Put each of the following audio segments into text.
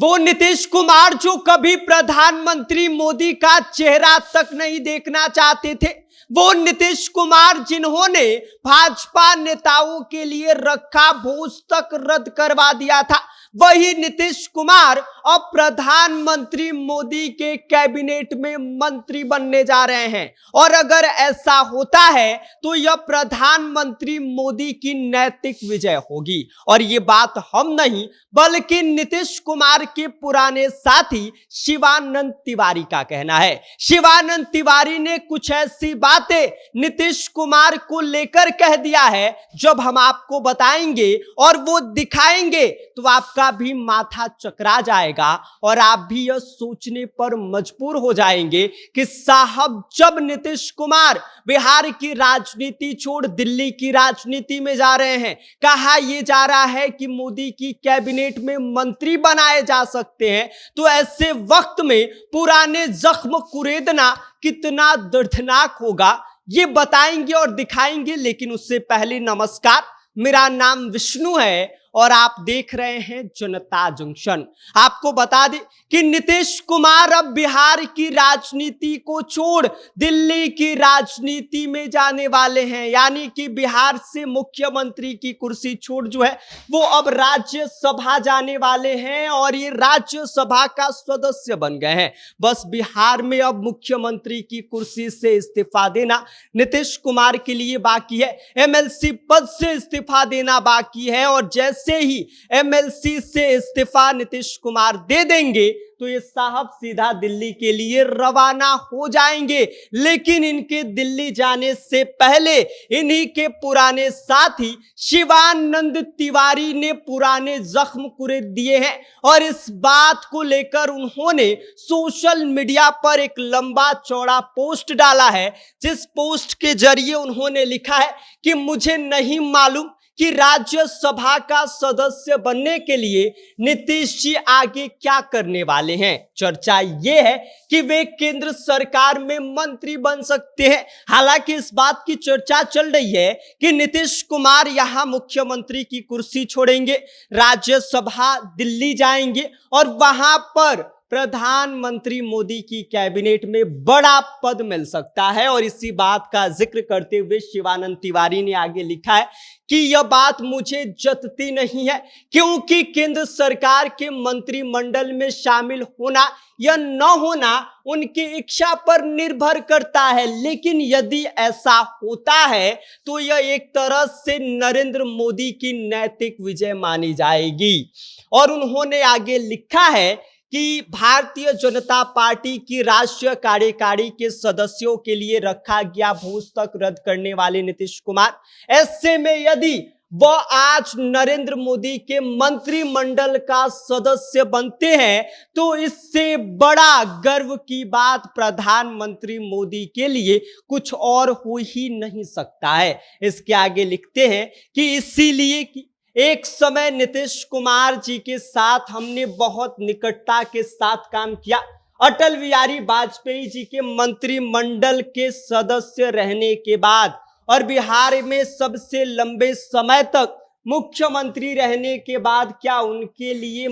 वो नीतीश कुमार जो कभी प्रधानमंत्री मोदी का चेहरा तक नहीं देखना चाहते थे, वो नीतीश कुमार जिन्होंने भाजपा नेताओं के लिए रखा भोज तक रद्द करवा दिया था, वही नीतीश कुमार अब प्रधानमंत्री मोदी के कैबिनेट में मंत्री बनने जा रहे हैं। और अगर ऐसा होता है तो यह प्रधानमंत्री मोदी की नैतिक विजय होगी। और ये बात हम नहीं बल्कि नीतीश कुमार के पुराने साथी शिवानंद तिवारी का कहना है। शिवानंद तिवारी ने कुछ ऐसी बातें नीतीश कुमार को लेकर कह दिया है, जब हम आपको बताएंगे और वो दिखाएंगे तो आपका भी माथा चकरा जाएगा और आप भी यह सोचने पर मजबूर हो जाएंगे कि साहब, जब नीतीश कुमार बिहार की राजनीति छोड़ दिल्ली की राजनीति में जा रहे हैं, कहा यह जा रहा है कि मोदी की कैबिनेट में मंत्री बनाए जा सकते हैं, तो ऐसे वक्त में पुराने जख्म कुरेदना कितना दर्दनाक होगा ये बताएंगे और दिखाएंगे। लेकिन उससे पहले नमस्कार, मेरा नाम विष्णु है और आप देख रहे हैं जनता जंक्शन। आपको बता दें कि नीतीश कुमार अब बिहार की राजनीति को छोड़ दिल्ली की राजनीति में जाने वाले हैं, यानी कि बिहार से मुख्यमंत्री की कुर्सी छोड़ जो है वो अब राज्यसभा जाने वाले हैं और ये राज्यसभा का सदस्य बन गए हैं। बस बिहार में अब मुख्यमंत्री की कुर्सी से इस्तीफा देना नीतीश कुमार के लिए बाकी है, एमएलसी पद से इस्तीफा देना बाकी है। और जैसे ही एमएलसी से इस्तीफा नीतीश कुमार दे देंगे तो ये साहब सीधा दिल्ली के लिए रवाना हो जाएंगे। लेकिन इनके दिल्ली जाने से पहले इन्हीं के पुराने साथी शिवानंद तिवारी ने पुराने जख्म कुरेद दिए हैं और इस बात को लेकर उन्होंने सोशल मीडिया पर एक लंबा चौड़ा पोस्ट डाला है, जिस पोस्ट के जरिए उन्होंने लिखा है कि मुझे नहीं मालूम कि राज्यसभा का सदस्य बनने के लिए नीतीश जी आगे क्या करने वाले हैं। चर्चा यह है कि वे केंद्र सरकार में मंत्री बन सकते हैं। हालांकि इस बात की चर्चा चल रही है कि नीतीश कुमार यहां मुख्यमंत्री की कुर्सी छोड़ेंगे, राज्यसभा दिल्ली जाएंगे और वहां पर प्रधानमंत्री मोदी की कैबिनेट में बड़ा पद मिल सकता है। और इसी बात का जिक्र करते हुए शिवानंद तिवारी ने आगे लिखा है कि यह बात मुझे जतती नहीं है, क्योंकि केंद्र सरकार के मंत्रिमंडल में शामिल होना या न होना उनकी इच्छा पर निर्भर करता है। लेकिन यदि ऐसा होता है तो यह एक तरह से नरेंद्र मोदी की नैतिक विजय मानी जाएगी। और उन्होंने आगे लिखा है कि भारतीय जनता पार्टी की राष्ट्रीय कार्यकारी के सदस्यों के लिए रखा गया भोज तक रद्द करने वाले नीतीश कुमार, ऐसे में यदि वह आज नरेंद्र मोदी के मंत्रिमंडल का सदस्य बनते हैं तो इससे बड़ा गर्व की बात प्रधानमंत्री मोदी के लिए कुछ और हो ही नहीं सकता है। इसके आगे लिखते हैं कि इसीलिए कि एक समय नीतीश कुमार जी के साथ हमने बहुत निकटता के साथ काम किया। अटल बिहारी वाजपेयी जी के मंत्रिमंडल के सदस्य रहने के बाद और बिहार में सबसे लंबे समय तक मुख्यमंत्री रहने के बाद क्या उनके लिए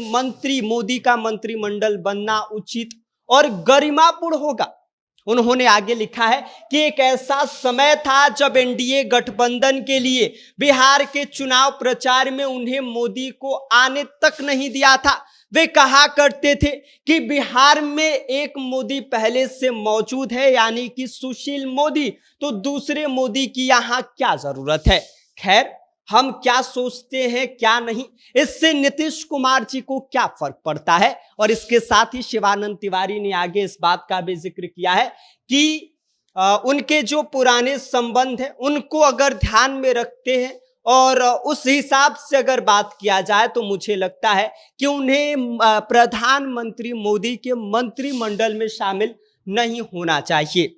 मोदी का मंत्रिमंडल बनना उचित और गरिमापूर्ण होगा। उन्होंने आगे लिखा है कि एक ऐसा समय था जब एनडीए गठबंधन के लिए बिहार के चुनाव प्रचार में उन्हें मोदी को आने तक नहीं दिया था। वे कहा करते थे कि बिहार में एक मोदी पहले से मौजूद है, यानी कि सुशील मोदी, तो दूसरे मोदी की यहां क्या जरूरत है। खैर, हम क्या सोचते हैं क्या नहीं, इससे नीतीश कुमार जी को क्या फर्क पड़ता है। और इसके साथ ही शिवानंद तिवारी ने आगे इस बात का भी जिक्र किया है कि उनके जो पुराने संबंध हैं उनको अगर ध्यान में रखते हैं और उस हिसाब से अगर बात किया जाए तो मुझे लगता है कि उन्हें प्रधानमंत्री मोदी के मंत्रिमंडल में शामिल नहीं होना चाहिए।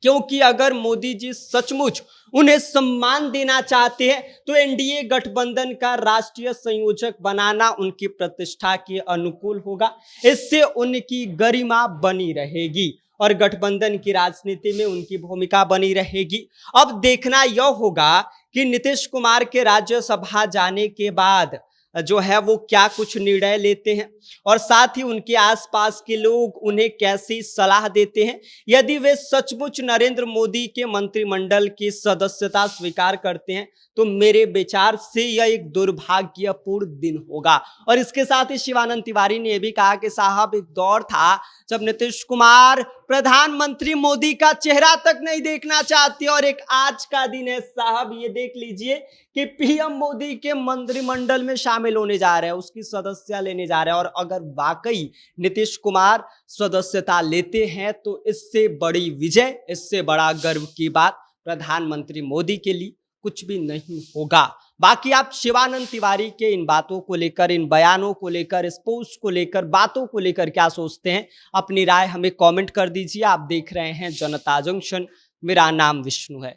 क्योंकि अगर मोदी जी सचमुच उन्हें सम्मान देना चाहते हैं तो एनडीए गठबंधन का राष्ट्रीय संयोजक बनाना उनकी प्रतिष्ठा के अनुकूल होगा। इससे उनकी गरिमा बनी रहेगी और गठबंधन की राजनीति में उनकी भूमिका बनी रहेगी। अब देखना यह होगा कि नीतीश कुमार के राज्यसभा जाने के बाद जो है वो क्या कुछ निर्णय लेते हैं और साथ ही उनके आसपास के लोग उन्हें कैसी सलाह देते हैं। यदि वे सचमुच नरेंद्र मोदी के मंत्रिमंडल की सदस्यता स्वीकार करते हैं तो मेरे विचार से यह एक दुर्भाग्यपूर्ण दिन होगा। और इसके साथ ही शिवानंद तिवारी ने यह भी कहा कि साहब एक दौर था जब नीतीश कुमार प्रधानमंत्री मोदी का चेहरा तक नहीं देखना चाहते और एक आज का दिन है साहब, ये देख लीजिए कि पीएम मोदी के मंत्रिमंडल में शामिल होने जा रहे हैं, उसकी सदस्यता लेने जा रहे हैं। और अगर वाकई नीतीश कुमार सदस्यता लेते हैं तो इससे बड़ी विजय, इससे बड़ा गर्व की बात प्रधानमंत्री मोदी के लिए कुछ भी नहीं होगा। बाकी आप शिवानंद तिवारी के इन बातों को लेकर, इन बयानों को लेकर, इस पोस्ट को लेकर, बातों को लेकर क्या सोचते हैं, अपनी राय हमें कमेंट कर दीजिए। आप देख रहे हैं जनता जंक्शन, मेरा नाम विष्णु है।